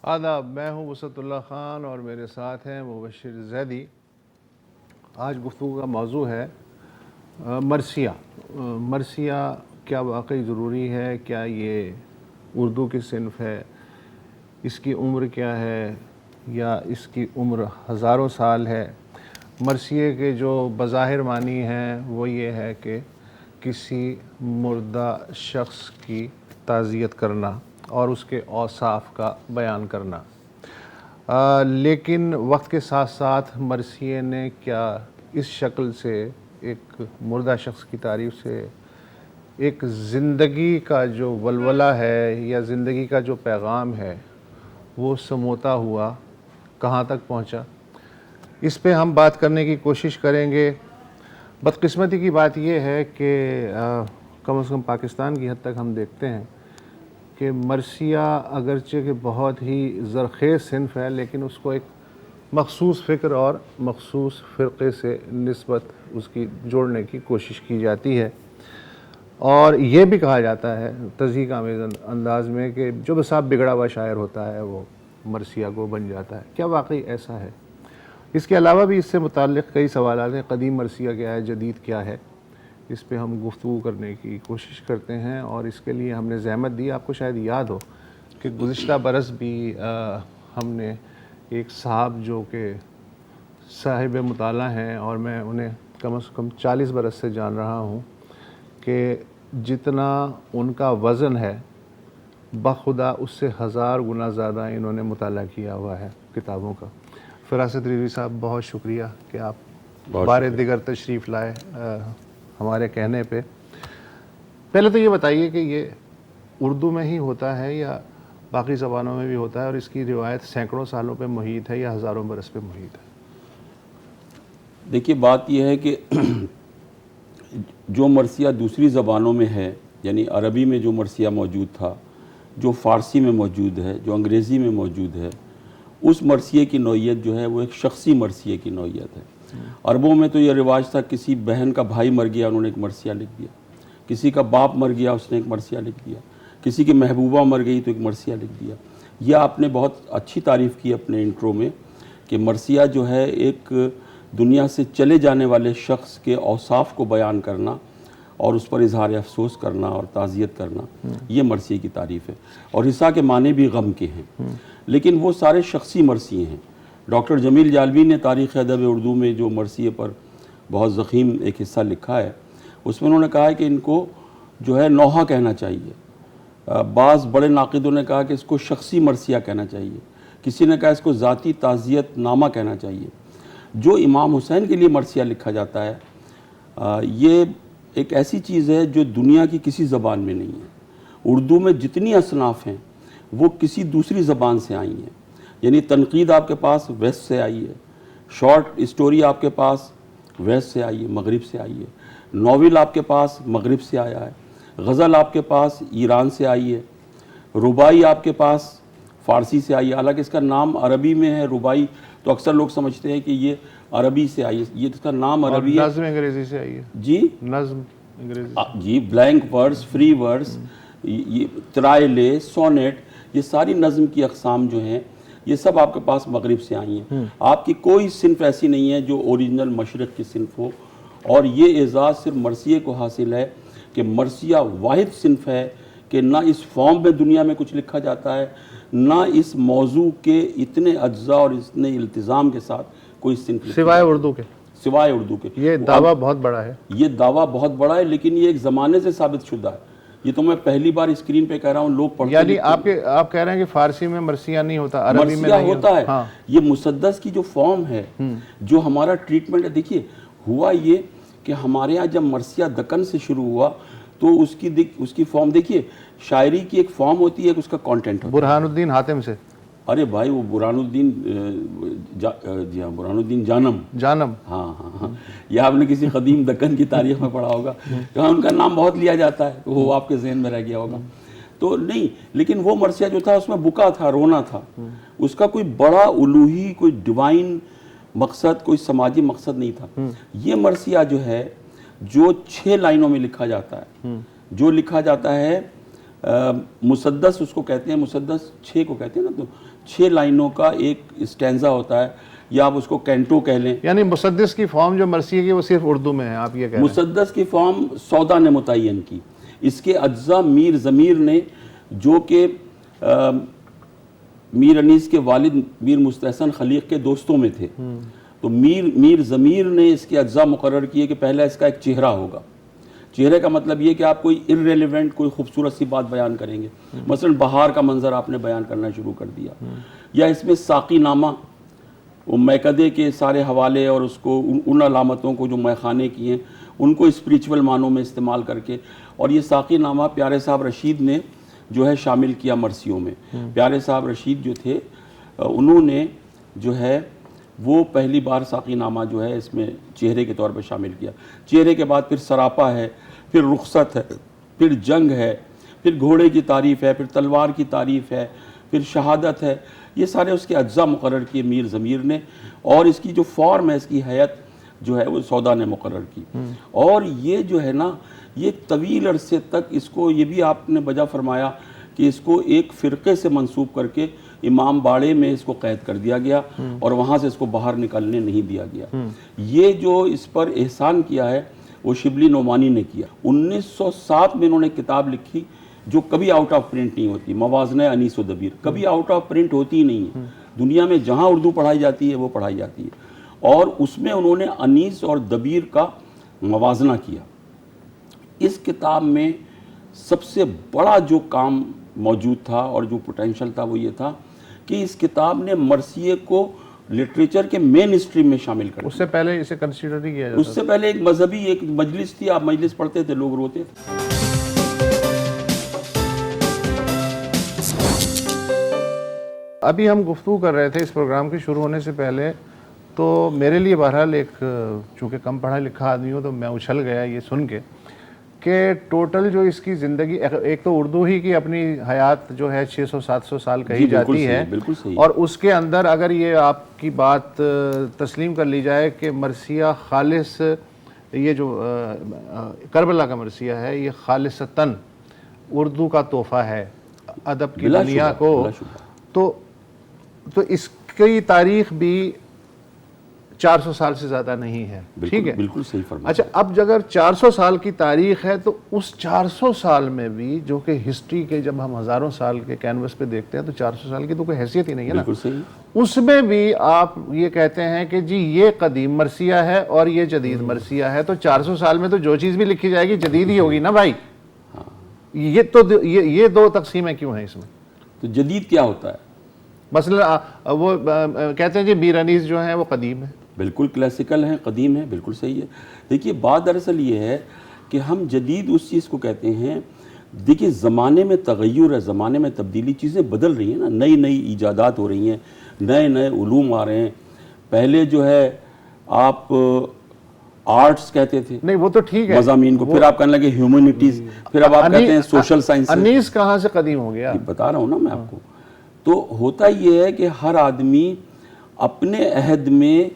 آداب، میں ہوں وسعت اللہ خان اور میرے ساتھ ہیں مبشر زیدی۔ آج گفتگو کا موضوع ہے مرثیہ۔ مرثیہ کیا واقعی ضروری ہے؟ کیا یہ اردو کی صنف ہے؟ اس کی عمر کیا ہے یا اس کی عمر ہزاروں سال ہے؟ مرثیے کے جو بظاہر معنی ہیں وہ یہ ہے کہ کسی مردہ شخص کی تعزیت کرنا اور اس کے اوصاف کا بیان کرنا، لیکن وقت کے ساتھ ساتھ مرثیے نے کیا اس شکل سے ایک مردہ شخص کی تعریف سے ایک زندگی کا جو ولولہ ہے یا زندگی کا جو پیغام ہے وہ سموتا ہوا کہاں تک پہنچا؟ اس پہ ہم بات کرنے کی کوشش کریں گے۔ بدقسمتی کی بات یہ ہے کہ کم از کم پاکستان کی حد تک ہم دیکھتے ہیں کہ مرثیہ اگرچہ کہ بہت ہی زرخیز صنف ہے، لیکن اس کو ایک مخصوص فکر اور مخصوص فرقے سے نسبت اس کی جوڑنے کی کوشش کی جاتی ہے، اور یہ بھی کہا جاتا ہے تضحیک آمیز انداز میں کہ جو بسا بگڑا ہوا شاعر ہوتا ہے وہ مرثیہ کو بن جاتا ہے۔ کیا واقعی ایسا ہے؟ اس کے علاوہ بھی اس سے متعلق کئی سوالات ہیں۔ قدیم مرثیہ کیا ہے، جدید کیا ہے؟ اس پہ ہم گفتگو کرنے کی کوشش کرتے ہیں، اور اس کے لیے ہم نے زحمت دی۔ آپ کو شاید یاد ہو کہ گزشتہ برس بھی ہم نے ایک صاحب جو کہ صاحب مطالعہ ہیں اور میں انہیں کم از کم 40 برس سے جان رہا ہوں، کہ جتنا ان کا وزن ہے بخدا اس سے 1000 گنا زیادہ انہوں نے مطالعہ کیا ہوا ہے کتابوں کا۔ فراست رضوی صاحب، بہت شکریہ کہ آپ بار دیگر تشریف لائے ہمارے کہنے پہ۔ پہلے تو یہ بتائیے کہ یہ اردو میں ہی ہوتا ہے یا باقی زبانوں میں بھی ہوتا ہے، اور اس کی روایت سینکڑوں سالوں پہ محیط ہے یا ہزاروں برس پہ محیط ہے؟ دیکھیے، بات یہ ہے کہ جو مرثیہ دوسری زبانوں میں ہے، یعنی عربی میں جو مرثیہ موجود تھا، جو فارسی میں موجود ہے، جو انگریزی میں موجود ہے، اس مرثیے کی نوعیت جو ہے وہ ایک شخصی مرثیے کی نوعیت ہے۔ عربوں میں تو یہ رواج تھا، کسی بہن کا بھائی مر گیا، انہوں نے ایک مرثیہ لکھ دیا، کسی کا باپ مر گیا، اس نے ایک مرثیہ لکھ دیا، کسی کی محبوبہ مر گئی تو ایک مرثیہ لکھ دیا۔ یہ آپ نے بہت اچھی تعریف کی اپنے انٹرو میں کہ مرثیہ جو ہے ایک دنیا سے چلے جانے والے شخص کے اوصاف کو بیان کرنا اور اس پر اظہار افسوس کرنا اور تعزیت کرنا، یہ مرثیے کی تعریف ہے۔ اور حصہ کے معنی بھی غم کے ہیں، لیکن وہ سارے شخصی مرثیے ہیں۔ ڈاکٹر جمیل جالبی نے تاریخ ادب اردو میں جو مرثیے پر بہت ضخیم ایک حصہ لکھا ہے، اس میں انہوں نے کہا ہے کہ ان کو جو ہے نوحہ کہنا چاہیے۔ بعض بڑے ناقدوں نے کہا کہ اس کو شخصی مرثیہ کہنا چاہیے، کسی نے کہا اس کو ذاتی تعزیت نامہ کہنا چاہیے۔ جو امام حسین کے لیے مرثیہ لکھا جاتا ہے، یہ ایک ایسی چیز ہے جو دنیا کی کسی زبان میں نہیں ہے۔ اردو میں جتنی اصناف ہیں وہ کسی دوسری زبان سے آئی ہیں، یعنی تنقید آپ کے پاس ویسٹ سے آئی ہے، شارٹ اسٹوری آپ کے پاس ویسٹ سے آئی ہے، مغرب سے آئی ہے، ناول آپ کے پاس مغرب سے آیا ہے، غزل آپ کے پاس ایران سے آئی ہے، ربائی آپ کے پاس فارسی سے آئی ہے۔ حالانکہ اس کا نام عربی میں ہے ربائی، تو اکثر لوگ سمجھتے ہیں کہ یہ عربی سے آئی ہے، یہ اس کا نام عربی ہے۔ نظم انگریزی سے آئی ہے؟ جی، نظم انگریزی جی، بلینک ورس، فری ورس، یہ ترائلے، سونیٹ، یہ ساری نظم کی اقسام جو ہیں یہ سب آپ کے پاس مغرب سے آئی ہیں۔ آپ کی کوئی صنف ایسی نہیں ہے جو اوریجنل مشرق کی صنف ہو، اور یہ اعزاز صرف مرثیے کو حاصل ہے کہ مرثیہ واحد صنف ہے کہ نہ اس فارم میں دنیا میں کچھ لکھا جاتا ہے، نہ اس موضوع کے اتنے اجزاء اور اتنے التزام کے ساتھ کوئی صنف لکھی سوائے اردو کے؟ سوائے اردو کے۔ یہ دعویٰ بہت بڑا ہے۔ یہ دعویٰ بہت بڑا ہے، لیکن یہ ایک زمانے سے ثابت شدہ ہے۔ یہ تو میں پہلی بار اسکرین پہ کہہ رہا ہوں، لوگ پڑھتے یعنی آپ کہہ رہے ہیں کہ فارسی میں مرثیہ نہیں ہوتا، عربی میں مرثیہ نہیں ہوتا ہے۔ ہاں۔ یہ مسدس کی جو فارم ہے، جو ہمارا ٹریٹمنٹ ہے، دیکھیے ہوا یہ کہ ہمارے ہاں جب مرثیہ دکن سے شروع ہوا تو اس کی فارم دیکھیے، شاعری کی ایک فارم ہوتی ہے، ایک اس کا کانٹینٹ ہوتا ہے۔ برہان الدین حاتم سے؟ ارے بھائی، وہ برہان الدین، جی ہاں، برہان الدین جانم۔ ہاں، یہ آپ نے کسی قدیم دکن کی تاریخ میں پڑھا ہوگا، جہاں ان کا نام بہت لیا جاتا ہے، وہ آپ کے ذہن میں رہ گیا ہوگا۔ تو نہیں، لیکن وہ مرثیہ جو تھا اس میں بکا تھا، رونا تھا، اس کا کوئی بڑا الوہی، کوئی ڈیوائن مقصد، کوئی سماجی مقصد نہیں تھا۔ یہ مرثیہ جو ہے جو 6 لائنوں میں لکھا جاتا ہے، جو لکھا جاتا ہے مسدس اس کو کہتے ہیں، مسدس 6 کو کہتے ہیں نا، تو 6 لائنوں کا ایک اسٹینزا ہوتا ہے، یا آپ اس کو کینٹو کہہ لیں. یعنی مسدس کی فارم جو مرثیے کی وہ صرف اردو میں ہے، آپ یہ کہہ رہے ہیں؟ مسدس کی فارم سودا نے متعین کی. اس کے اجزاء میر ضمیر نے، جو کہ میر انیس کے والد میر مستحسن خلیق کے دوستوں میں تھے، تو میر ضمیر نے اس کے اجزاء مقرر کیے کہ پہلا اس کا ایک چہرہ ہوگا. چہرے کا مطلب یہ کہ آپ کوئی irrelevant کوئی خوبصورت سی بات بیان کریں گے، مثلا بہار کا منظر آپ نے بیان کرنا شروع کر دیا، یا اس میں ساقی نامہ، وہ میکدے کے سارے حوالے اور اس کو ان علامتوں کو جو میخانے کی ہیں ان کو اسپریچول معنوں میں استعمال کر کے، اور یہ ساقی نامہ پیارے صاحب رشید نے جو ہے شامل کیا مرثیوں میں. پیارے صاحب رشید جو تھے انہوں نے جو ہے وہ پہلی بار ساقی نامہ جو ہے اس میں چہرے کے طور پہ شامل کیا. چہرے کے بعد پھر سراپا ہے، پھر رخصت ہے، پھر جنگ ہے، پھر گھوڑے کی تعریف ہے، پھر تلوار کی تعریف ہے، پھر شہادت ہے. یہ سارے اس کے اجزاء مقرر کیے میر ضمیر نے، اور اس کی جو فارم ہے، اس کی حیت جو ہے وہ سودا نے مقرر کی. اور یہ جو ہے نا، یہ طویل عرصے تک اس کو، یہ بھی آپ نے بجا فرمایا کہ اس کو ایک فرقے سے منسوب کر کے امام باڑے میں اس کو قید کر دیا گیا، اور وہاں سے اس کو باہر نکلنے نہیں دیا گیا. یہ جو اس پر احسان کیا ہے وہ شبلی نعمانی نے کیا. 1907 میں انہوں نے کتاب لکھی جو کبھی آؤٹ آف پرنٹ نہیں ہوتی، موازنہ انیس و دبیر، کبھی آؤٹ آف پرنٹ ہوتی ہی نہیں ہے. دنیا میں جہاں اردو پڑھائی جاتی ہے وہ پڑھائی جاتی ہے، اور اس میں انہوں نے انیس اور دبیر کا موازنہ کیا. اس کتاب میں سب سے بڑا جو کام موجود تھا اور جو پوٹینشل تھا وہ یہ تھا کہ اس کتاب نے مرثیے کو لٹریچر کے مین اسٹریم میں شامل کر دیا. اس سے پہلے اسے کنسیڈر نہیں کیا جاتا؟ اس سے پہلے ایک مذہبی ایک مجلس تھی، آپ مجلس پڑھتے تھے، لوگ روتے تھے. ابھی ہم گفتگو کر رہے تھے اس پروگرام کے شروع ہونے سے پہلے، تو میرے لیے بہرحال ایک، چونکہ کم پڑھا لکھا آدمی ہوں تو میں اچھل گیا یہ سن کے کہ ٹوٹل جو اس کی زندگی، ایک تو اردو ہی کی اپنی حیات جو ہے 600-700 سال کہی جاتی ہے، بالکل صحیح. اور اس کے اندر اگر یہ آپ کی بات تسلیم کر لی جائے کہ مرثیہ خالص، یہ جو کربلا کا مرثیہ ہے یہ خالصتاً اردو کا تحفہ ہے ادب کی دنیا کو، تو اس کی تاریخ بھی 400 سال سے زیادہ نہیں ہے. ٹھیک ہے، بالکل صحیح فرمایا. اچھا، اب اگر 400 سال کی تاریخ ہے تو اس 400 سال میں بھی، جو کہ ہسٹری کے جب ہم ہزاروں سال کے کینوس پہ دیکھتے ہیں تو 400 سال کی تو کوئی حیثیت ہی نہیں ہے نا. بالکل صحیح. اس میں بھی آپ یہ کہتے ہیں کہ جی یہ قدیم مرثیہ ہے اور یہ جدید مرثیہ ہے، تو 400 سال میں تو جو چیز بھی لکھی جائے گی جدید ہی ہوگی نا بھائی. یہ تو یہ دو تقسیمیں کیوں ہیں اس میں؟ تو جدید کیا ہوتا ہے؟ مثلا وہ کہتے ہیں جی میر انیس جو ہیں وہ قدیم ہے. بالکل کلاسیکل ہیں، قدیم ہیں، بالکل صحیح ہے. دیکھیے بات دراصل یہ ہے کہ ہم جدید اس چیز کو کہتے ہیں، دیکھیے زمانے میں تغیر ہے، زمانے میں تبدیلی، چیزیں بدل رہی ہیں نا، نئی نئی ایجادات ہو رہی ہیں، نئے نئے علوم آ رہے ہیں. پہلے جو ہے آپ آرٹس کہتے تھے، نہیں وہ تو ٹھیک ہے مضامین کو، پھر آپ کہنے لگے ہیومینٹیز، پھر اب آپ کہتے ہیں سوشل سائنس. انیس کہاں سے قدیم ہو گیا؟ بتا رہا ہوں نا میں آپ کو. تو ہوتا یہ ہے کہ ہر آدمی اپنے عہد میں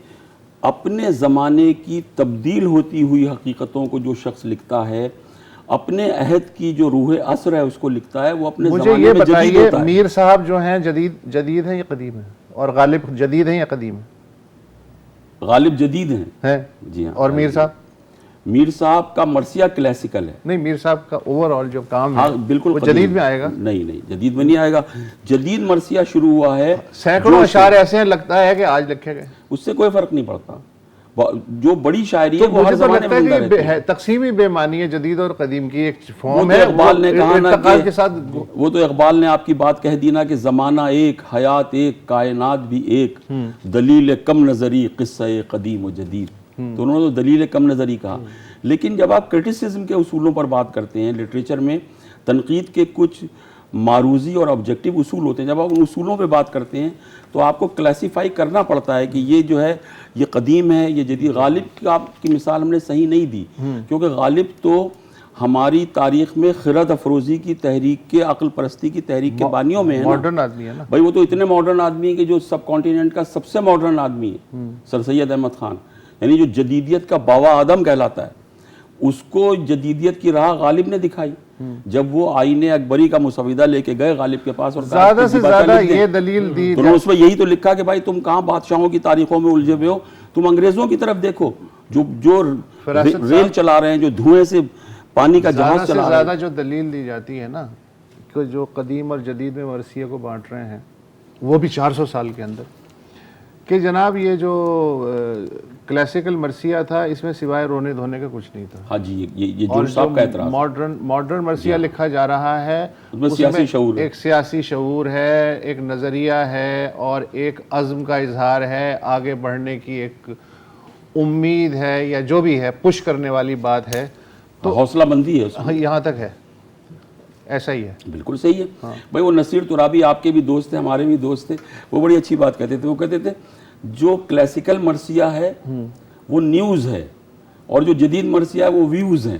اپنے زمانے کی تبدیل ہوتی ہوئی حقیقتوں کو جو شخص لکھتا ہے، اپنے عہد کی جو روح عصر ہے اس کو لکھتا ہے، وہ اپنے مجھے زمانے یہ میں جدید بتائیے، ہوتا ہے. میر صاحب جو ہیں جدید ہیں یا قدیم ہیں؟ اور غالب جدید ہیں یا قدیم ہیں؟ غالب جدید ہیں. جی ہاں. اور میر صاحب؟ میر صاحب کا مرثیہ کلاسیکل ہے. نہیں، میر صاحب کا اوور آل جو کام ہے بالکل وہ جدید میں آئے گا؟ نہیں، جدید میں نہیں آئے گا. جدید مرثیہ شروع ہوا ہے، سینکڑوں اشعار ایسے ہیں لگتا ہے کہ آج لکھے گئے. اس سے کوئی فرق نہیں پڑتا. جو بڑی شاعری ہے وہ ہر مجھے تو زمانے میں لگتا زندہ ہے رہتی ہے. کہ تقسیمی بے معنی ہے جدید اور قدیم کی ایک فارم وہ ہے. تو اقبال نے کہا نا ارتقاء کے ساتھ، وہ تو اقبال نے آپ کی بات کہہ دی نا کہ زمانہ ایک، حیات ایک، کائنات بھی ایک، دلیل کم نظری قصہ قدیم و جدید. تو انہوں نے تو دلیل کم نظری کہا. لیکن جب آپ کرٹیسزم کے اصولوں پر بات کرتے ہیں، لٹریچر میں تنقید کے کچھ معروضی اور آبجیکٹیو اصول ہوتے ہیں، جب آپ ان اصولوں پہ بات کرتے ہیں تو آپ کو کلاسیفائی کرنا پڑتا ہے کہ یہ جو ہے یہ قدیم ہے، یہ جدید. غالب کی مثال ہم نے صحیح نہیں دی، کیونکہ غالب تو ہماری تاریخ میں خرد افروزی کی تحریک کے، عقل پرستی کی تحریک کے بانیوں میں ہے. ماڈرن آدمی ہے نا بھائی، وہ تو اتنے ماڈرن آدمی ہے کہ جو سب کانٹیننٹ کا سب سے ماڈرن آدمی ہے، سر سید احمد خان، یعنی جو جدیدیت کا باوا آدم کہلاتا ہے، اس کو جدیدیت کی راہ غالب نے دکھائی. جب وہ آئین اکبری کا مسودہ لے کے گئے غالب کے پاس اور زیادہ سے زیادہ یہ دلیل دی تو اس میں یہی تو لکھا کہ بھائی تم کہاں بادشاہوں کی تاریخوں میں الجھے ہوئے ہو، تم انگریزوں کی طرف دیکھو جو ریل چلا رہے ہیں، جو دھوئیں سے پانی کا جہاز چلا رہے ہیں۔ زیادہ جو دلیل دی جاتی ہے نا کہ جو قدیم اور جدید میں مرثیے کو بانٹ رہے ہیں، وہ بھی 400 سال کے اندر، کہ جناب یہ جو کلاسیکل مرثیہ تھا اس میں سوائے رونے دھونے کا کچھ نہیں تھا۔ ہاں جی، یہ جو صاحب کا اعتراض ماڈرن مرثیہ لکھا جا رہا ہے، اس میں سیاسی شعور ہے، ایک سیاسی شعور ہے، ایک نظریہ ہے، اور ایک عزم کا اظہار ہے، آگے بڑھنے کی ایک امید ہے، یا جو بھی ہے پش کرنے والی بات ہے، تو حوصلہ مندی ہے اس میں، یہاں تک ہے، ایسا ہی ہے۔ بالکل صحیح ہے بھائی۔ وہ نصیر ترابی آپ کے بھی دوست تھے، ہمارے بھی دوست تھے، وہ بڑی اچھی بات کہتے تھے، وہ کہتے تھے جو کلاسیکل مرثیہ ہے وہ نیوز ہے، اور جو جدید مرثیہ ہے وہ ویوز ہیں۔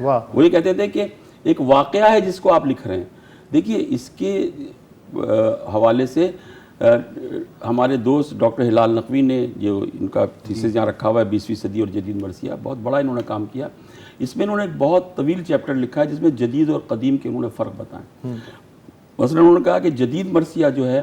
واہ، وہ یہ کہتے تھے کہ ایک واقعہ ہے جس کو آپ لکھ رہے ہیں۔ دیکھیے اس کے حوالے سے ہمارے دوست ڈاکٹر ہلال نقوی نے جو ان کا تھیسس یہاں رکھا ہوا ہے 20ویں صدی اور جدید مرثیہ، بہت بڑا انہوں نے کام کیا۔ اس میں انہوں نے ایک بہت طویل چیپٹر لکھا ہے جس میں جدید اور قدیم کے انہوں نے فرق بتائے۔ مثلا انہوں نے کہا کہ جدید مرثیہ جو ہے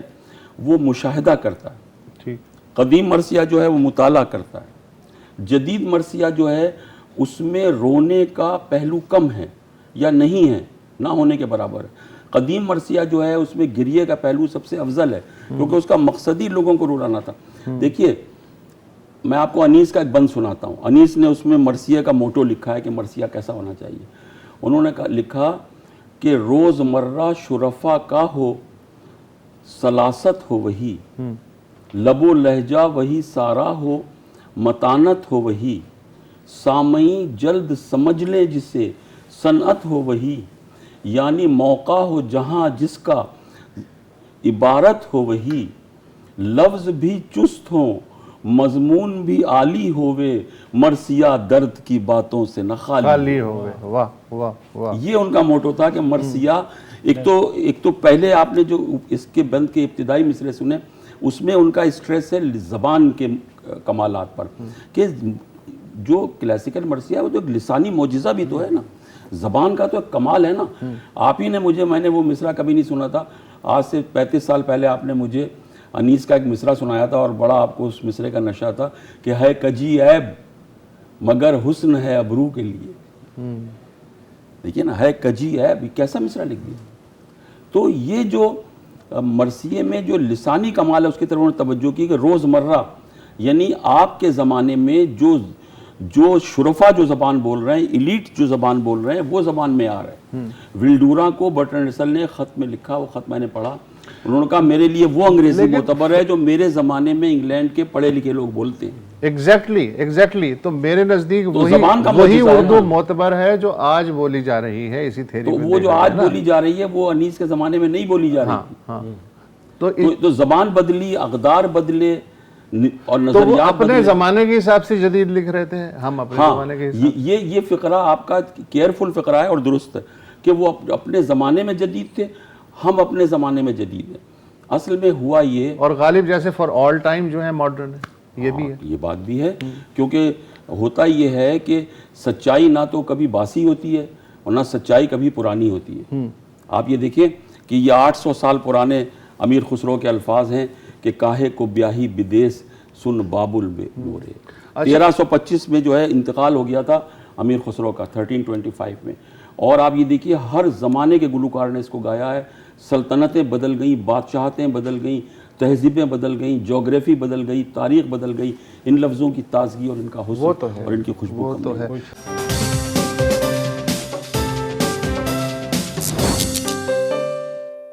وہ مشاہدہ کرتا ہے، قدیم مرثیہ جو ہے وہ مطالعہ کرتا ہے، جدید مرثیہ جو ہے اس میں رونے کا پہلو کم ہے یا نہیں ہے، نہ ہونے کے برابر ہے۔ قدیم مرثیہ جو ہے اس میں گریے کا پہلو سب سے افضل ہے، کیونکہ اس کا مقصد ہی لوگوں کو رلانا تھا۔ دیکھیے میں آپ کو انیس کا ایک بند سناتا ہوں۔ انیس نے اس میں مرثیہ کا موٹو لکھا ہے کہ مرثیہ کیسا ہونا چاہیے۔ انہوں نے لکھا کہ روز مرہ شرفا کا ہو، سلاست ہو وہی، لب و لہجہ وہی سارا ہو، متانت ہو وہی، سامعی جلد سمجھ لے جسے، صنعت ہو وہی، یعنی موقع ہو جہاں جس کا، عبارت ہو وہی، لفظ بھی چست ہوں، مضمون بھی عالی ہوئے، مرثیہ درد کی باتوں سے نہ خالی ہوئے۔ واہ واہ واہ، یہ ان کا موٹو تھا کہ مرثیہ ایک تو پہلے آپ نے جو اس کے بند کے ابتدائی مصرے سنے، اس میں ان کا اسٹریس ہے زبان کے کمالات پر، کہ جو کلاسیکل مرثیہ ہے وہ تو ایک لسانی معجزہ بھی تو ہے نا، زبان کا تو ایک کمال ہے نا۔ آپ ہی نے میں نے وہ مصرع کبھی نہیں سنا تھا، آج سے 35 سال پہلے آپ نے مجھے انیس کا ایک مصرع سنایا تھا، اور بڑا آپ کو اس مصرے کا نشہ تھا کہ ہے کجی عیب مگر حسن ہے ابرو کے لیے۔ دیکھیے نا، ہے کجی عیب، کیسا مصرع لکھ دیا۔ تو یہ جو مرثیے میں جو لسانی کمال ہے اس کی طرف انہوں نے توجہ کی کہ روز مرہ، یعنی آپ کے زمانے میں جو شرفا جو زبان بول رہے ہیں، ایلیٹ جو زبان بول رہے ہیں، وہ زبان میں آ رہے ہیں۔ ولڈورا کو برٹرن رسل نے خط میں لکھا، وہ خط میں نے پڑھا، انہوں نے کہا میرے لیے وہ انگریزی معتبر ہے جو میرے زمانے میں انگلینڈ کے پڑھے لکھے لوگ بولتے ہیں۔ ایگزیکٹلی، تو میرے نزدیک وہی اردو معتبر ہے جو آج بولی جا رہی ہے اسی تھیری تو میں۔ وہ جو آج بولی جا رہی ہے وہ انیس کے زمانے میں نہیں بولی جا رہی۔ تو زبان بدلی، اقدار بدلے، اور تو وہ نظریات اپنے زمانے کے حساب سے جدید لکھ رہے تھے، ہم اپنے زمانے کے حساب سے۔ یہ فقرہ آپ کا کیئرفل فقرہ ہے اور درست ہے کہ وہ اپنے زمانے میں جدید تھے، ہم اپنے زمانے میں جدید ہیں۔ اصل میں ہوا یہ، اور غالب جیسے فار آل ٹائم جو ہے ماڈرن ہے، یہ بھی ہے، یہ بات بھی ہے، کیونکہ ہوتا یہ ہے کہ سچائی نہ تو کبھی باسی ہوتی ہے اور نہ سچائی کبھی پرانی ہوتی ہے۔ آپ یہ دیکھیں کہ یہ 800 سال پرانے امیر خسرو کے الفاظ ہیں کہ کاہے کو بیاہی بدیس سن بابل بے مورے۔ 1325 میں جو ہے انتقال ہو گیا تھا امیر خسرو کا، 1325 میں، اور آپ یہ دیکھیے ہر زمانے کے گلوکار نے اس کو گایا ہے۔ سلطنتیں بدل گئیں، بادشاہتیں بدل گئیں، تہذیبیں بدل گئیں، جغرافی بدل گئی، تاریخ بدل گئی، ان لفظوں کی تازگی اور ان کا حسن اور ان کی خوشبو کم نہیں۔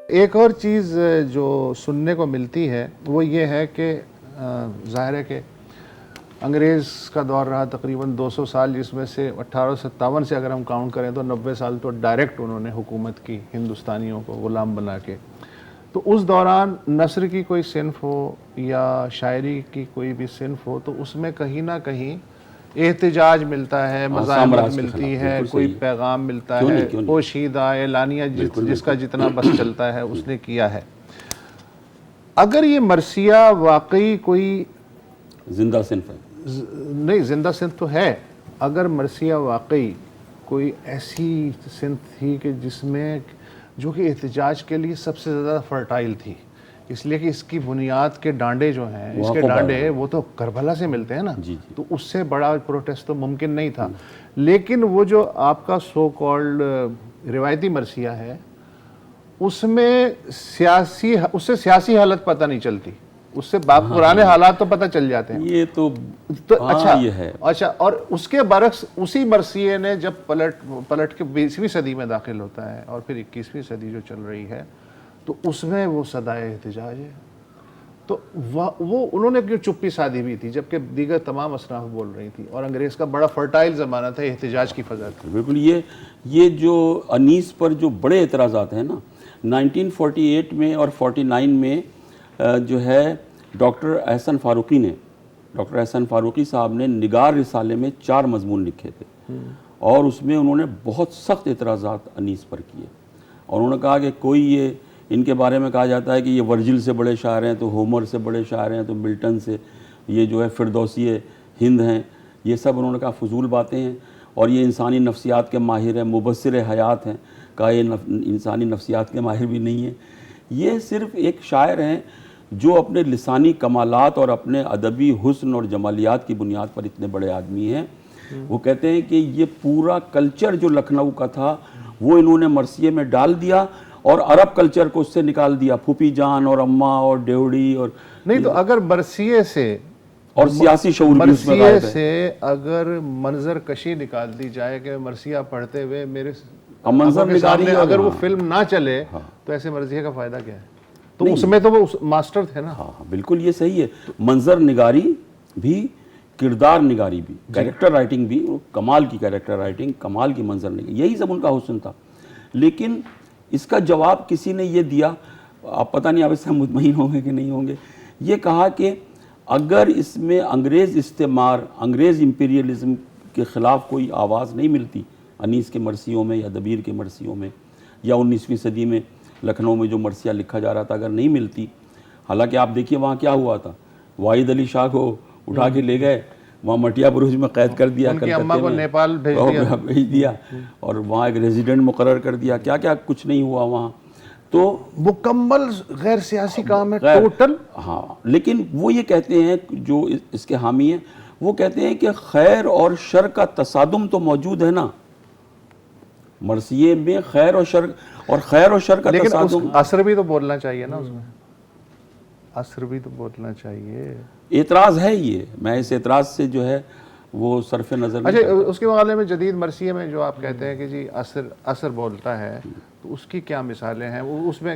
ایک اور چیز جو سننے کو ملتی ہے وہ یہ ہے کہ ظاہر ہے کہ انگریز کا دور رہا تقریباً 200 سال، جس میں سے 1857 سے اگر ہم کاؤنٹ کریں تو 90 سال تو ڈائریکٹ انہوں نے حکومت کی ہندوستانیوں کو غلام بنا کے۔ تو اس دوران نثر کی کوئی صنف ہو یا شاعری کی کوئی بھی صنف ہو تو اس میں کہیں نہ کہیں احتجاج ملتا ہے، مزاحمت ملتی ہے، کوئی پیغام ملتا ہے، پوشیدہ اعلانیہ جس کا جتنا بس چلتا ہے اس نے کیا ہے۔ اگر یہ مرثیہ واقعی کوئی زندہ صنف ہے، نہیں، زندہ صنف تو ہے، اگر مرثیہ واقعی کوئی ایسی سندھ تھی کہ جس میں جو کہ احتجاج کے لیے سب سے زیادہ فرٹائل تھی، اس لیے کہ اس کی بنیاد کے ڈانڈے جو ہیں، اس کے ڈانڈے وہ تو کربلا سے ملتے ہیں نا، تو اس سے بڑا پروٹیسٹ تو ممکن نہیں تھا. لیکن وہ جو آپ کا سو کالڈ روایتی مرثیہ ہے، اس میں اس سے سیاسی حالت پتہ نہیں چلتی، اس سے پرانے حالات تو پتہ چل جاتے ہیں. یہ تو اچھا یہ ہے. اچھا، اور اس کے برعکس اسی مرثیے نے جب پلٹ کے 20ویں صدی میں داخل ہوتا ہے اور پھر 21ویں صدی جو چل رہی ہے، تو اس میں وہ صدائے احتجاج ہے. تو وہ انہوں نے کیوں چپی سادھی بھی تھی جبکہ دیگر تمام اصناف بول رہی تھی، اور انگریز کا بڑا فرٹائل زمانہ تھا، احتجاج کی فضا تھی. بالکل. یہ جو انیس پر جو بڑے اعتراضات ہیں نا، 1948 میں اور 49 میں جو ہے ڈاکٹر احسن فاروقی صاحب نے نگار رسالے میں 4 مضمون لکھے تھے، اور اس میں انہوں نے بہت سخت اعتراضات انیس پر کیے، اور انہوں نے کہا کہ کوئی یہ ان کے بارے میں کہا جاتا ہے کہ یہ ورجل سے بڑے شاعر ہیں، تو ہومر سے بڑے شاعر ہیں، تو ملٹن سے، یہ جو ہے فردوسی ہند ہیں، یہ سب انہوں نے کہا فضول باتیں ہیں، اور یہ انسانی نفسیات کے ماہر ہیں، مبصر حیات ہیں. کہا یہ انسانی نفسیات کے ماہر بھی نہیں ہیں، یہ صرف ایک شاعر ہیں جو اپنے لسانی کمالات اور اپنے ادبی حسن اور جمالیات کی بنیاد پر اتنے بڑے آدمی ہیں. وہ کہتے ہیں کہ یہ پورا کلچر جو لکھنؤ کا تھا وہ انہوں نے مرثیے میں ڈال دیا، اور عرب کلچر کو اس سے نکال دیا، پھوپھی جان اور اماں اور ڈیوڑی اور نہیں. تو اگر مرثیے سے اور سیاسی شعور بھی اس میں مرثیے غائب ہے. سے اگر منظر کشی نکال دی جائے کہ مرثیہ پڑھتے ہوئے میرے منظر کے سامنے نگاری اگر وہ فلم نہ چلے تو ایسے مرثیے کا فائدہ کیا ہے؟ تو اس میں تو وہ ماسٹر تھے نا. ہاں بالکل یہ صحیح ہے. منظر نگاری بھی، کردار نگاری بھی، کیریکٹر رائٹنگ بھی، کمال کی کیریکٹر رائٹنگ، کمال کی منظر نگاری، یہی سب ان کا حسن تھا. لیکن اس کا جواب کسی نے یہ دیا، آپ پتہ نہیں آپ اس سے مطمئن ہوں گے کہ نہیں ہوں گے، یہ کہا کہ اگر اس میں انگریز استعمار، انگریز امپیریلزم کے خلاف کوئی آواز نہیں ملتی انیس کے مرثیوں میں یا دبیر کے مرثیوں میں، یا 19ویں صدی میں لکھنؤ میں جو مرثیہ لکھا جا رہا تھا اگر نہیں ملتی، حالانکہ آپ دیکھیے وہاں کیا ہوا تھا، واحد علی شاہ کو اٹھا کے لے گئے، وہاں مٹیا بروج میں قید کر دیا، اماں کو نیپال بھیج دیا، اور وہاں ایک ریزیڈنٹ مقرر کر دیا، کیا کیا کچھ نہیں ہوا وہاں. تو مکمل غیر سیاسی کام ہے ٹوٹل. ہاں، لیکن وہ یہ کہتے ہیں جو اس کے حامی ہیں، وہ کہتے ہیں کہ خیر اور شر کا تصادم تو موجود ہے نا مرثیے میں، خیر اور شر کا لیکن تصادم. اثر بھی تو بولنا چاہیے نا، اس میں اثر بھی تو بولنا چاہیے. اعتراض ہے یہ، میں اس اعتراض سے جو ہے وہ صرف نظر نہیں اچھا، اس کے مقابلے میں جدید مرثیے میں جو آپ کہتے ہیں کہ جی اثر بولتا ہے، تو اس کی کیا مثالیں ہیں؟ اس میں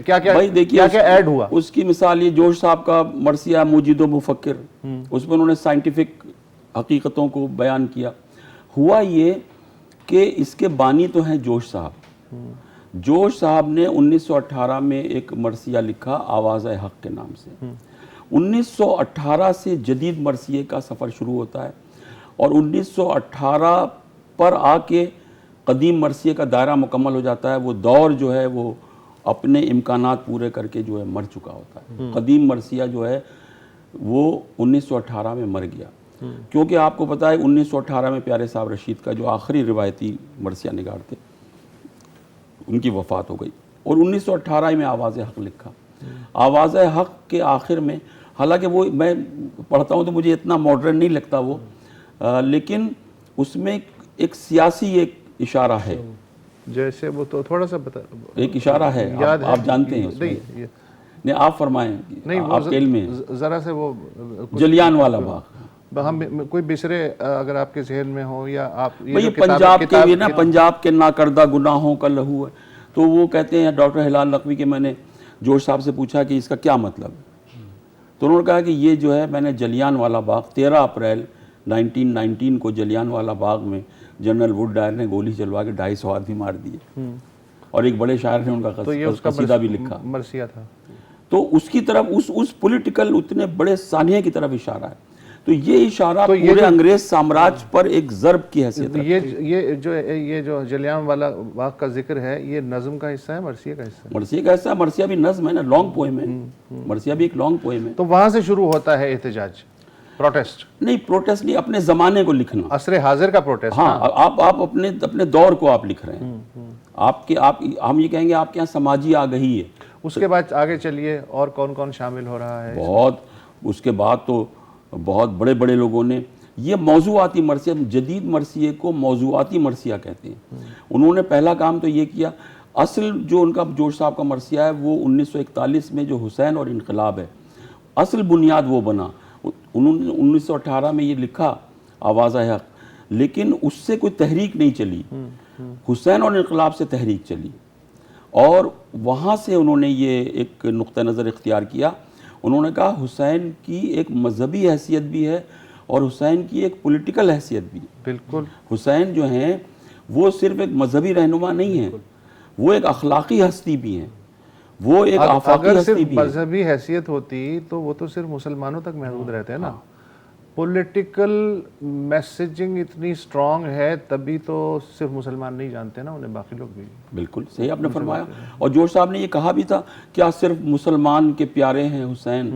کیا ایڈ ہوا؟ اس کی مثال یہ جوش صاحب کا مرثیہ موجد و مفکر، اس میں انہوں نے سائنٹیفک حقیقتوں کو بیان کیا. ہوا یہ کہ اس کے بانی تو ہیں جوش صاحب. جوش صاحب نے 1918 میں ایک مرثیہ لکھا آواز حق کے نام سے. 1918 سے جدید مرثیے کا سفر شروع ہوتا ہے، اور 1918 پر آ کے قدیم مرثیے کا دائرہ مکمل ہو جاتا ہے. وہ دور جو ہے وہ اپنے امکانات پورے کر کے جو ہے مر چکا ہوتا ہے. قدیم مرثیہ جو ہے وہ 1918 میں مر گیا، کیونکہ آپ کو پتہ ہے 1918 میں پیارے صاحب رشید کا جو آخری روایتی مرثیہ نگار تھے ان کی وفات ہو گئی، اور 1918 میں آواز حق لکھا. آواز حق کے آخر میں، حالانکہ وہ میں پڑھتا ہوں تو مجھے اتنا ماڈرن نہیں لگتا وہ، لیکن اس میں ایک سیاسی ایک اشارہ ہے. جیسے وہ تو تھوڑا سا ایک اشارہ ہے، آپ جانتے ہیں اس میں. نہیں آپ فرمائیں، آپ کے علم میں ذرا سے وہ جلیان والا باغ، ہم کوئی بسرے اگر آپ کے ذہن میں ہو، یا آپ یہ پنجاب کے نا، پنجاب کے ناکردہ گناہوں کا لہو ہے. تو وہ کہتے ہیں ڈاکٹر ہلال نقوی کہ میں نے جوش صاحب سے پوچھا کہ اس کا کیا مطلب ہے، تو انہوں نے کہا کہ یہ جو ہے میں نے جلیان والا باغ 13 اپریل 1919 کو جلیان والا باغ میں جنرل ووڈ ڈائر نے گولی چلوا کے 250 آدمی مار دیے، اور ایک بڑے شاعر نے ان کا قصیدہ بھی لکھا، مرثیہ تھا. تو اس کی طرف اس پولیٹیکل اتنے بڑے سانحے کی طرف اشارہ ہے. تو یہ اشارہ پورے انگریز سامراج پر ایک ضرب کی حیثیت رکھتا ہے. یہ جو جلیان والا باغ کا ذکر ہے، یہ نظم کا حصہ ہے، مرثیے کا حصہ ہے؟ مرثیے کا حصہ ہے. مرثیہ بھی نظم ہے نا، لانگ پوئم ہے. مرثیہ بھی ایک لانگ پوئم ہے. تو وہاں سے شروع ہوتا ہے احتجاج. پروٹیسٹ نہیں پروٹیسٹ نہیں، اپنے زمانے کو لکھنا. عصر حاضر کا پروٹیسٹ. ہاں آپ اپنے دور کو آپ لکھ رہے ہیں. ہم یہ کہیں گے آپ کے یہاں سماجی آگہی ہے. اس کے بعد آگے چلیے اور کون کون شامل ہو رہا ہے؟ بہت، اس کے بعد تو بہت بڑے بڑے لوگوں نے یہ موضوعاتی مرثیہ، جدید مرثیے کو موضوعاتی مرثیہ کہتے ہیں. انہوں نے پہلا کام تو یہ کیا، اصل جو ان کا جوش صاحب کا مرثیہ ہے وہ 1941 میں جو حسین اور انقلاب ہے، اصل بنیاد وہ بنا. انہوں نے 1918 میں یہ لکھا آواز حق، لیکن اس سے کوئی تحریک نہیں چلی. حسین اور انقلاب سے تحریک چلی، اور وہاں سے انہوں نے یہ ایک نقطہ نظر اختیار کیا. انہوں نے کہا حسین کی ایک مذہبی حیثیت بھی ہے اور حسین کی ایک پولیٹیکل حیثیت بھی ہے. بالکل. حسین جو ہیں وہ صرف ایک مذہبی رہنما نہیں ہیں، وہ ایک اخلاقی ہستی بھی ہیں، وہ ایک آفاقی اگر ہستی صرف بھی ہیں. مذہبی حیثیت ہوتی تو وہ تو صرف مسلمانوں تک محدود رہتے ہیں نا. پولیٹیکل میسیجنگ اتنی سٹرونگ ہے تبھی تو صرف مسلمان نہیں جانتے نا انہیں، باقی لوگ بھی. بالکل صحیح آپ نے فرمایا. اور جوش صاحب نے یہ کہا بھی تھا، کیا صرف مسلمان کے پیارے ہیں حسین،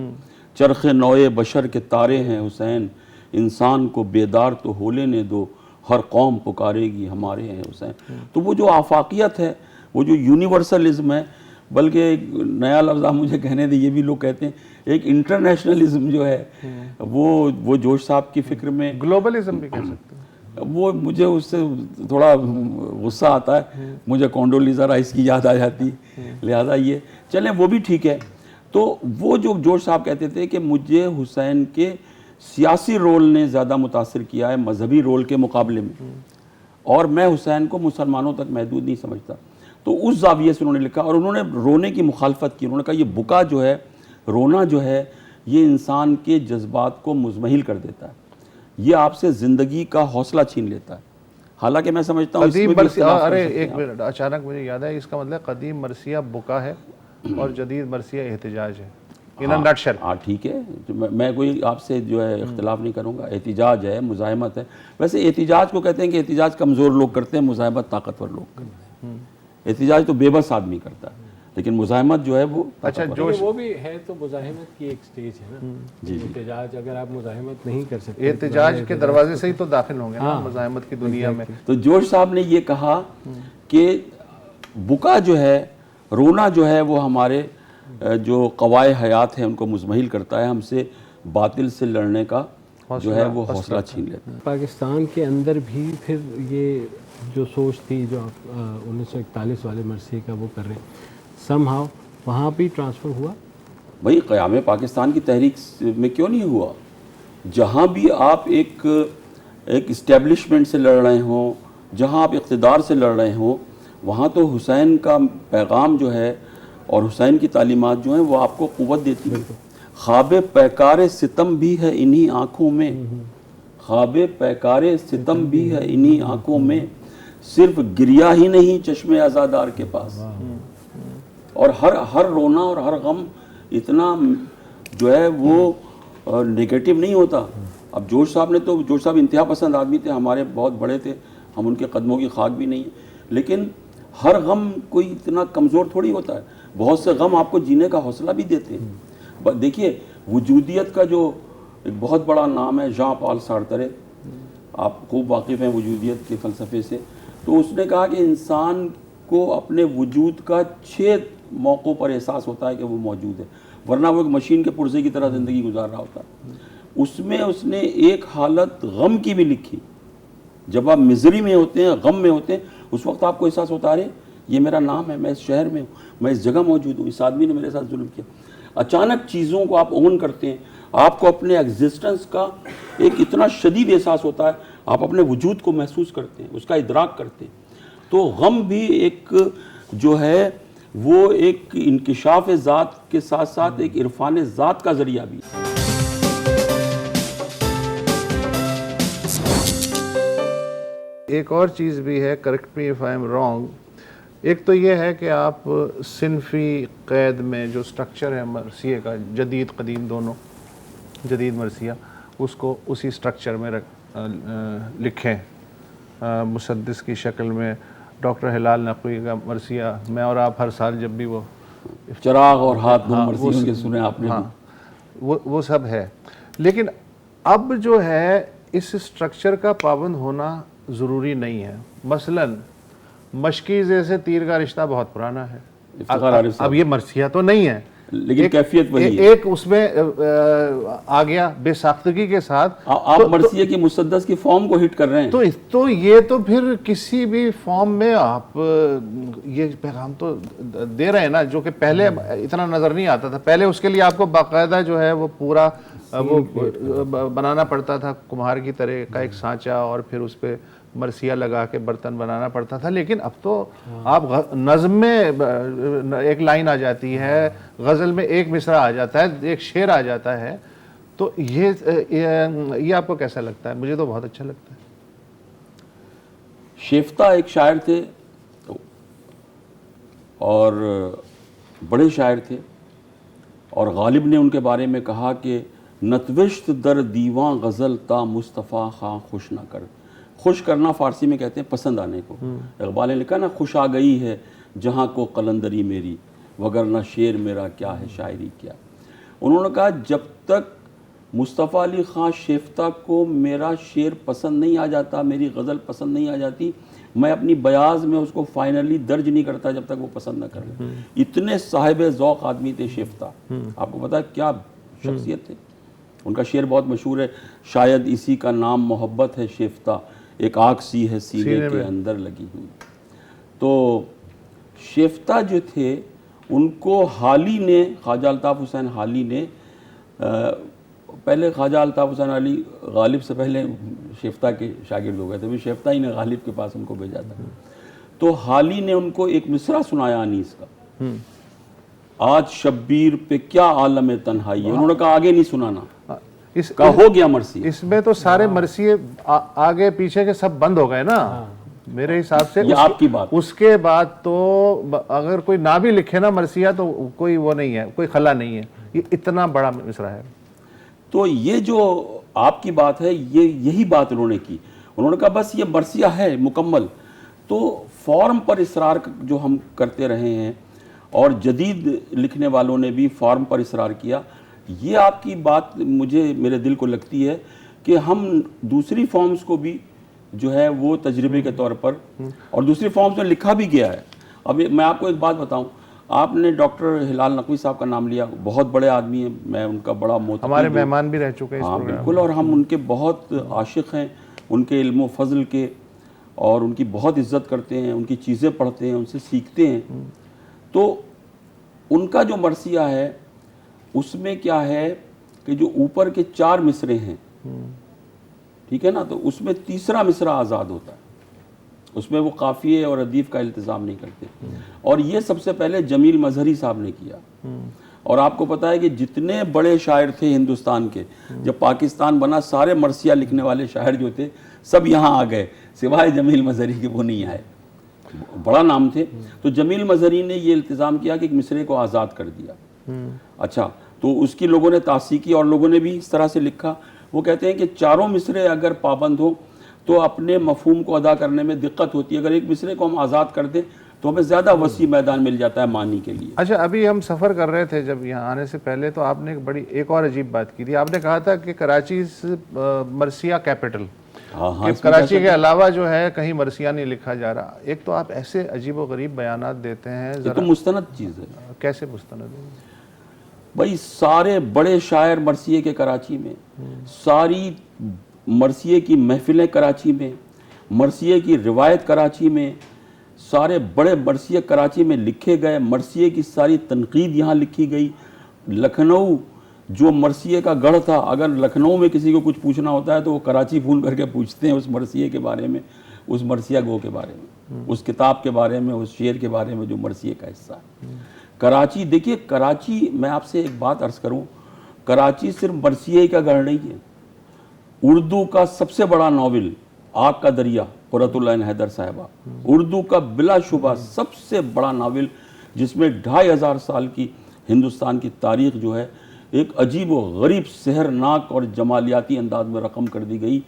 چرخ نوئے بشر کے تارے ہیں حسین، انسان کو بیدار تو ہو لینے دو، ہر قوم پکارے گی ہمارے ہیں حسین. تو وہ جو آفاقیت ہے، وہ جو یونیورسلزم ہے، بلکہ ایک نیا لفظ آپ مجھے کہنے دیں، یہ بھی لوگ کہتے ہیں ایک انٹرنیشنلزم جو ہے، وہ جوش صاحب کی فکر میں، گلوبلزم بھی کہہ سکتے ہیں. وہ مجھے اس سے تھوڑا غصہ آتا ہے، مجھے کونڈولیزا رائس کی یاد آ جاتی، لہذا یہ چلیں وہ بھی ٹھیک ہے. تو وہ جو جوش صاحب کہتے تھے کہ مجھے حسین کے سیاسی رول نے زیادہ متاثر کیا ہے مذہبی رول کے مقابلے میں، اور میں حسین کو مسلمانوں تک محدود نہیں سمجھتا. تو اس زاویے سے انہوں نے لکھا، اور انہوں نے رونے کی مخالفت کی. انہوں نے کہا یہ بکا جو ہے، رونا جو ہے، یہ انسان کے جذبات کو مزمحل کر دیتا ہے، یہ آپ سے زندگی کا حوصلہ چھین لیتا ہے. حالانکہ میں سمجھتا ہوں اس میں قدیم بھی مرثیہ، اختلاف کر ارے سکتے ایک ہیں. منٹ، اچانک مجھے یاد ہے، اس کا مطلب قدیم مرثیہ بکا ہے اور جدید مرثیہ احتجاج ہے. ان اے نٹ شیل. ہاں ٹھیک ہے، میں کوئی آپ سے جو ہے اختلاف نہیں کروں گا. احتجاج ہے، مزاحمت ہے. ویسے احتجاج کو کہتے ہیں کہ احتجاج کمزور لوگ کرتے ہیں، مزاحمت طاقتور لوگ کرتے ہیں. احتجاج تو بے بس آدمی کرتا ہے، لیکن مزاحمت جو ہے وہ اچھا وہ بھی ہے تو مزاحمت کی ایک سٹیج ہے نا. احتجاج اگر آپ مزاحمت نہیں کر سکتے، احتجاج کے دروازے سے ہی تو داخل ہوں گے نا مزاحمت کی دنیا میں. تو جوش صاحب نے یہ کہا کہ بکا جو ہے، رونا جو ہے، وہ ہمارے جو قوائے حیات ہیں ان کو مزمحل کرتا ہے، ہم سے باطل سے لڑنے کا جو ہے وہ حوصلہ چھین لیتا ہے. پاکستان کے اندر بھی پھر یہ جو سوچ تھی جو آپ 1941 والے مرثیے کا وہ کر رہے ہیں، سم ہاؤ وہاں بھی ٹرانسفر ہوا. بھائی قیام پاکستان کی تحریک میں کیوں نہیں ہوا؟ جہاں بھی آپ ایک اسٹیبلشمنٹ سے لڑ رہے ہوں، جہاں آپ اقتدار سے لڑ رہے ہوں، وہاں تو حسین کا پیغام جو ہے اور حسین کی تعلیمات جو ہیں وہ آپ کو قوت دیتی ہیں. خواب پیکار ستم بھی ہے انہی آنکھوں میں، خواب پیکار ستم بھی ہے انہی آنکھوں میں، صرف گریا ہی نہیں چشم عزادار کے پاس. اور ہر رونا اور ہر غم اتنا جو ہے وہ نیگیٹو نہیں ہوتا. اب جوش صاحب انتہا پسند آدمی تھے، ہمارے بہت بڑے تھے، ہم ان کے قدموں کی خاک بھی نہیں ہیں، لیکن ہر غم کوئی اتنا کمزور تھوڑی ہوتا ہے. بہت سے غم آپ کو جینے کا حوصلہ بھی دیتے ہیں. دیکھیے وجودیت کا جو ایک بہت بڑا نام ہے ژان پال سارترے، آپ خوب واقف ہیں وجودیت کے فلسفے سے. تو اس نے کہا کہ انسان کو اپنے وجود کا 6 موقعوں پر احساس ہوتا ہے کہ وہ موجود ہے، ورنہ وہ ایک مشین کے پرزے کی طرح زندگی گزار رہا ہوتا ہے. اس میں اس نے ایک حالت غم کی بھی لکھی. جب آپ مزری میں ہوتے ہیں، غم میں ہوتے ہیں، اس وقت آپ کو احساس ہوتا ہے یہ میرا نام ہے، میں اس شہر میں ہوں، میں اس جگہ موجود ہوں، اس آدمی نے میرے ساتھ ظلم کیا. اچانک چیزوں کو آپ اون کرتے ہیں، آپ کو اپنے ایگزسٹنس کا ایک اتنا شدید احساس ہوتا ہے، آپ اپنے وجود کو محسوس کرتے ہیں، اس کا ادراک کرتے ہیں. تو غم بھی ایک جو ہے وہ ایک انکشاف ذات کے ساتھ ساتھ ایک عرفان ذات کا ذریعہ بھی ہے. ایک اور چیز بھی ہے، correct me if I am wrong. ایک تو یہ ہے کہ آپ صنفی قید میں جو سٹرکچر ہے مرثیے کا، جدید قدیم دونوں، جدید مرثیہ، اس کو اسی سٹرکچر میں لکھیں مسدس کی شکل میں. ڈاکٹر ہلال نقوی کا مرثیہ میں اور آپ ہر سال جب بھی وہ چراغ اور ہاتھ دونوں مرثیوں کے سنے آپ نے، ہاں وہ سب ہے. لیکن اب جو ہے اس سٹرکچر کا پابند ہونا ضروری نہیں ہے. مثلاً مشکیزے سے تیر کا رشتہ بہت پرانا ہے. افتخار عارف صاحب. اب یہ مرثیہ تو نہیں ہے, لیکن کیفیت وہی ہے. ایک اس میں آ گیا بے ساختگی کے ساتھ. آپ مرثیہ کی مسدس کی فارم کو ہٹ کر رہے ہیں. تو یہ تو پھر کسی بھی فارم میں آپ یہ پیغام تو دے رہے ہیں نا, جو کہ پہلے اتنا نظر نہیں آتا تھا. پہلے اس کے لیے آپ کو باقاعدہ جو ہے وہ پورا وہ بنانا پڑتا تھا کمہار کی طرح کا ایک سانچہ, اور پھر اس پہ مرثیہ لگا کے برتن بنانا پڑتا تھا. لیکن اب تو آپ نظم میں ایک لائن آ جاتی ہے, غزل میں ایک مصرع آ جاتا ہے, ایک شعر آ جاتا ہے. تو یہ آپ کو کیسا لگتا ہے؟ مجھے تو بہت اچھا لگتا ہے. شیفتہ ایک شاعر تھے اور بڑے شاعر تھے, اور غالب نے ان کے بارے میں کہا کہ نتوشت در دیواں غزل تا مصطفیٰ خاں خوش نہ کر. خوش کرنا فارسی میں کہتے ہیں پسند آنے کو. اقبال نے لکھا نا, خوش آ گئی ہے جہاں کو قلندری میری, وگرنہ شعر میرا کیا ہے شاعری کیا. انہوں نے کہا جب تک مصطفیٰ علی خاں شیفتہ کو میرا شعر پسند نہیں آ جاتا, میری غزل پسند نہیں آ جاتی, میں اپنی بیاض میں اس کو فائنلی درج نہیں کرتا جب تک وہ پسند نہ کر لیں. اتنے صاحب ذوق آدمی تھے شیفتہ. آپ کو پتا ہے کیا شخصیت تھے. ان کا شعر بہت مشہور ہے, شاید اسی کا نام محبت ہے شیفتہ, ایک آگ سی ہے سینے کے اندر لگی ہوئی. تو شیفتہ جو تھے ان کو حالی نے, خواجہ الطاف حسین حالی نے, پہلے خواجہ الطاف حسین علی غالب سے پہلے شیفتہ کے شاگرد ہو گئے تھے, شیفتہ ہی نے غالب کے پاس ان کو بھیجا تھا. تو حالی نے ان کو ایک مصرع سنایا انیس کا, آج شبیر پہ کیا عالم تنہائی ہے. انہوں نے کہا آگے نہیں سنانا, کہا ہو گیا مرثیہ. اس میں تو سارے مرثیے آگے پیچھے کے سب بند ہو گئے نا میرے حساب سے. یہ آپ کی بات. اس کے بعد تو اگر کوئی نہ بھی لکھے نا مرثیہ تو کوئی وہ نہیں ہے, کوئی خلا نہیں ہے. یہ اتنا بڑا مصرع ہے. تو یہ جو آپ کی بات ہے یہی بات انہوں نے کی. انہوں نے کہا بس یہ مرثیہ ہے مکمل. تو فارم پر اصرار جو ہم کرتے رہے ہیں, اور جدید لکھنے والوں نے بھی فارم پر اصرار کیا. یہ آپ کی بات مجھے میرے دل کو لگتی ہے کہ ہم دوسری فارمز کو بھی جو ہے وہ تجربے کے طور پر, اور دوسری فارمز میں لکھا بھی گیا ہے. اب میں آپ کو ایک بات بتاؤں, آپ نے ڈاکٹر ہلال نقوی صاحب کا نام لیا, بہت بڑے آدمی ہیں, میں ان کا بڑا موتقد ہوں. ہمارے مہمان بھی رہ چکے ہیں اس ہاں پروگرام. بالکل, اور ہم ان کے بہت عاشق ہیں, ان کے علم و فضل کے, اور ان کی بہت عزت کرتے ہیں, ان کی چیزیں پڑھتے ہیں, ان سے سیکھتے ہیں. تو ان کا جو مرثیہ ہے اس میں کیا ہے کہ جو اوپر کے 4 مصرے ہیں, ٹھیک ہے نا, تو اس میں تیسرا مصرع آزاد ہوتا ہے. اس میں وہ قافیے اور ردیف کا التزام نہیں کرتے. اور یہ سب سے پہلے جمیل مظہری صاحب نے کیا. اور آپ کو پتہ ہے کہ جتنے بڑے شاعر تھے ہندوستان کے, جب پاکستان بنا سارے مرثیہ لکھنے والے شاعر جو تھے سب یہاں آ گئے, سوائے جمیل مظہری کے وہ نہیں آئے. بڑا نام تھے. تو جمیل مظہری نے یہ التزام کیا کہ ایک مصرے کو آزاد کر دیا. اچھا, تو اس کی لوگوں نے تاثیق کی, اور لوگوں نے بھی اس طرح سے لکھا. وہ کہتے ہیں کہ 4 مصرے اگر پابند ہو تو اپنے مفہوم کو ادا کرنے میں دقت ہوتی ہے. اگر ایک مصرے کو ہم آزاد کر دیں تو ہمیں زیادہ وسیع میدان مل جاتا ہے معنی کے لیے. اچھا, ابھی ہم سفر کر رہے تھے جب یہاں آنے سے پہلے, تو آپ نے ایک اور عجیب بات کی تھی. آپ نے کہا تھا کہ کراچی مرثیہ کیپٹل, کراچی کے علاوہ جو ہے کہیں مرثیہ نہیں لکھا جا رہا. ایک تو آپ ایسے عجیب و غریب بیانات دیتے ہیں, یہ تو مستند چیز ہے. کیسے مستند ہے بھائی؟ سارے بڑے شاعر مرثیے کے کراچی میں, ساری مرثیے کی محفلیں کراچی میں, مرثیے کی روایت کراچی میں, سارے بڑے مرثیے کراچی میں لکھے گئے. مرثیے کی ساری تنقید یہاں لکھی گئی. لکھنؤ جو مرثیے کا گڑھ تھا, اگر لکھنؤ میں کسی کو کچھ پوچھنا ہوتا ہے تو وہ کراچی فون کر کے پوچھتے ہیں اس مرثیے کے بارے میں, اس مرثیہ گو کے بارے میں, اس کتاب کے بارے میں, اس شعر کے بارے میں جو مرثیے کا حصہ ہے. کراچی, دیکھیے کراچی, میں آپ سے ایک بات عرض کروں, کراچی صرف مرثیے کا گڑھ نہیں ہے. اردو کا سب سے بڑا ناول آگ کا دریا, قرۃ العین حیدر صاحبہ, اردو کا بلا شبہ سب سے بڑا ناول, جس میں 2500 سال کی ہندوستان کی تاریخ جو ہے ایک عجیب و غریب سحرناک اور جمالیاتی انداز میں رقم کر دی گئی,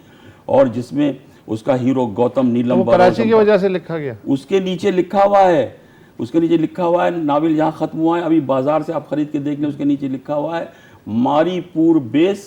اور جس میں اس کا ہیرو گوتم نیلم کراچی کی وجہ سے لکھا گیا. اس کے نیچے لکھا ہوا ہے, اس کے نیچے لکھا ہوا ہے, ناول یہاں ختم ہوا ہے, ابھی بازار سے آپ خرید کے دیکھ لیں, اس کے نیچے لکھا ہوا ہے ماری پور بیس